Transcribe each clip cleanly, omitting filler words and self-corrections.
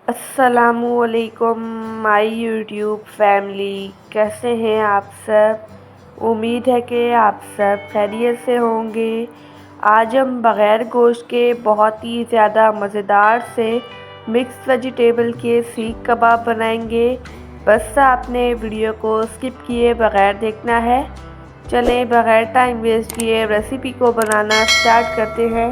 अस्सलामुअलैकुम my YouTube family, कैसे हैं आप सब। उम्मीद है कि आप सब खैरियत से होंगे। आज हम बग़ैर गोश्त के बहुत ही ज़्यादा मज़ेदार से मिक्स वेजिटेबल के सीख कबाब बनाएंगे। बस आपने वीडियो को स्किप किए बग़ैर देखना है। चलें बग़ैर टाइम वेस्ट किए रेसिपी को बनाना स्टार्ट करते हैं।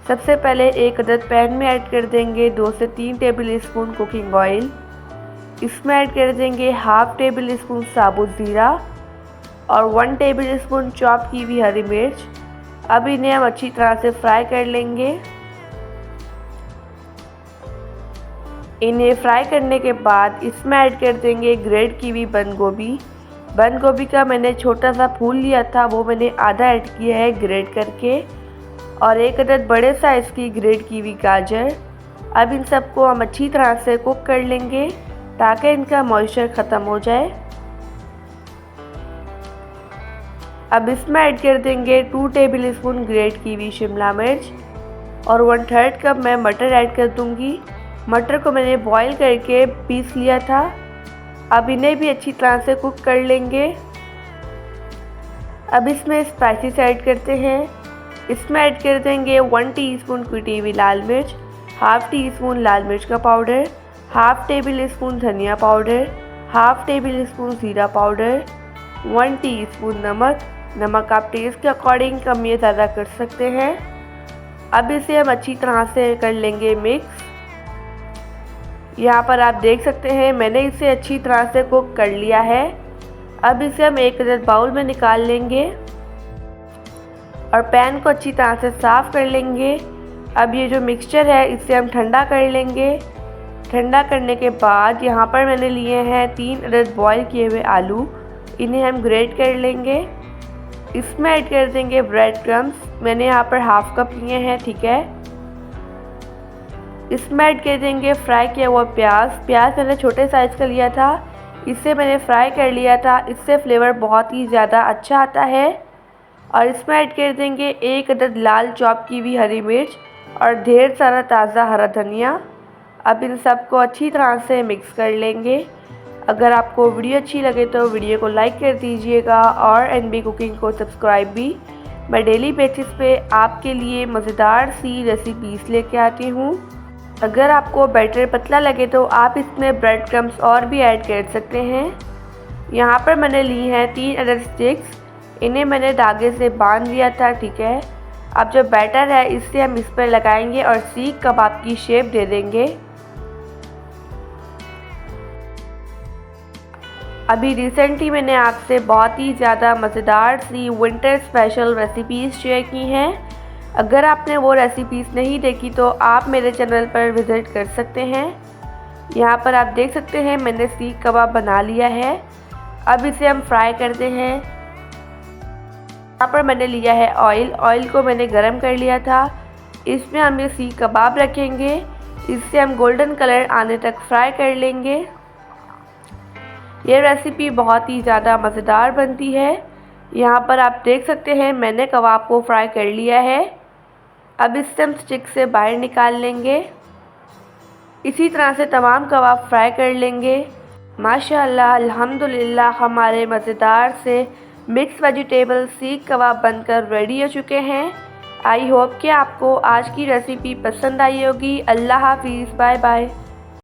सबसे पहले एक अदद पैन में ऐड कर देंगे 2 से 3 टेबल स्पून कुकिंग ऑयल। इसमें ऐड कर देंगे हाफ़ टेबल स्पून साबुत ज़ीरा और 1 टेबल स्पून चॉप की हुई हरी मिर्च। अब इन्हें हम अच्छी तरह से फ्राई कर लेंगे। इन्हें फ्राई करने के बाद इसमें ऐड कर देंगे ग्रेट की हुई बंद गोभी। बंद गोभी का मैंने छोटा सा फूल लिया था, वो मैंने आधा ऐड किया है ग्रेट करके, और एक अदद बड़े साइज़ की ग्रेट की हुई गाजर। अब इन सबको हम अच्छी तरह से कुक कर लेंगे ताकि इनका मॉइस्चर ख़त्म हो जाए। अब इसमें ऐड कर देंगे 2 टेबल स्पून ग्रेट की हुई शिमला मिर्च और 1/3 कप मैं मटर ऐड कर दूंगी। मटर को मैंने बॉईल करके पीस लिया था। अब इन्हें भी अच्छी तरह से कुक कर लेंगे। अब इसमें स्पाइसेस ऐड करते हैं। इसमें ऐड कर देंगे 1 टीस्पून कुटी हुई लाल मिर्च, हाफ़ टी स्पून लाल मिर्च का पाउडर, हाफ़ टेबल स्पून धनिया पाउडर, हाफ़ टेबल स्पून ज़ीरा पाउडर, 1 टीस्पून नमक। नमक आप टेस्ट के अकॉर्डिंग कम या ज़्यादा कर सकते हैं। अब इसे हम अच्छी तरह से कर लेंगे मिक्स। यहाँ पर आप देख सकते हैं मैंने इसे अच्छी तरह से कुक कर लिया है। अब इसे हम एक अदद बाउल में निकाल लेंगे और पैन को अच्छी तरह से साफ़ कर लेंगे। अब ये जो मिक्सचर है इसे हम ठंडा कर लेंगे। ठंडा करने के बाद यहाँ पर मैंने लिए हैं 3 अदद बॉईल किए हुए आलू। इन्हें हम ग्रेट कर लेंगे। इसमें ऐड कर देंगे ब्रेड क्रम्स। मैंने यहाँ पर हाफ़ कप लिए हैं, ठीक है। इसमें ऐड कर देंगे फ्राई किया हुआ प्याज। प्याज मैंने छोटे साइज़ का लिया था, इसे मैंने फ्राई कर लिया था। इससे फ्लेवर बहुत ही ज़्यादा अच्छा आता है। और इसमें ऐड कर देंगे एक अदद लाल चॉप की हुई हरी मिर्च और ढेर सारा ताज़ा हरा धनिया। अब इन सब को अच्छी तरह से मिक्स कर लेंगे। अगर आपको वीडियो अच्छी लगे तो वीडियो को लाइक कर दीजिएगा और एनबी कुकिंग को सब्सक्राइब भी। मैं डेली बेसिस पे आपके लिए मज़ेदार सी रेसिपीज़ लेके आती हूँ। अगर आपको बैटर पतला लगे तो आप इसमें ब्रेड क्रम्स और भी ऐड कर सकते हैं। यहाँ पर मैंने ली हैं 3 अदद स्टिक्स। इन्हें मैंने धागे से बांध लिया था, ठीक है। अब जो बैटर है इससे हम इस पर लगाएंगे और सीख कबाब की शेप दे देंगे। अभी रिसेंटली मैंने आपसे बहुत ही ज़्यादा मज़ेदार सी विंटर स्पेशल रेसिपीज़ शेयर की हैं। अगर आपने वो रेसिपीज़ नहीं देखी तो आप मेरे चैनल पर विज़िट कर सकते हैं। यहाँ पर आप देख सकते हैं मैंने सीख कबाब बना लिया है। अब इसे हम फ्राई करते हैं। यहाँ पर मैंने लिया है ऑयल। ऑयल को मैंने गरम कर लिया था। इसमें हम ये सीख कबाब रखेंगे। इससे हम गोल्डन कलर आने तक फ्राई कर लेंगे। ये रेसिपी बहुत ही ज़्यादा मज़ेदार बनती है। यहाँ पर आप देख सकते हैं मैंने कबाब को फ्राई कर लिया है। अब इससे हम स्टिक से बाहर निकाल लेंगे। इसी तरह से तमाम कबाब फ्राई कर लेंगे। माशाअल्लाह अल्हम्दुलिल्लाह हमारे मज़ेदार से मिक्स वेजिटेबल सीख कबाब बनकर रेडी हो चुके हैं। आई होप कि आपको आज की रेसिपी पसंद आई होगी। अल्लाह हाफिज़, बाय बाय।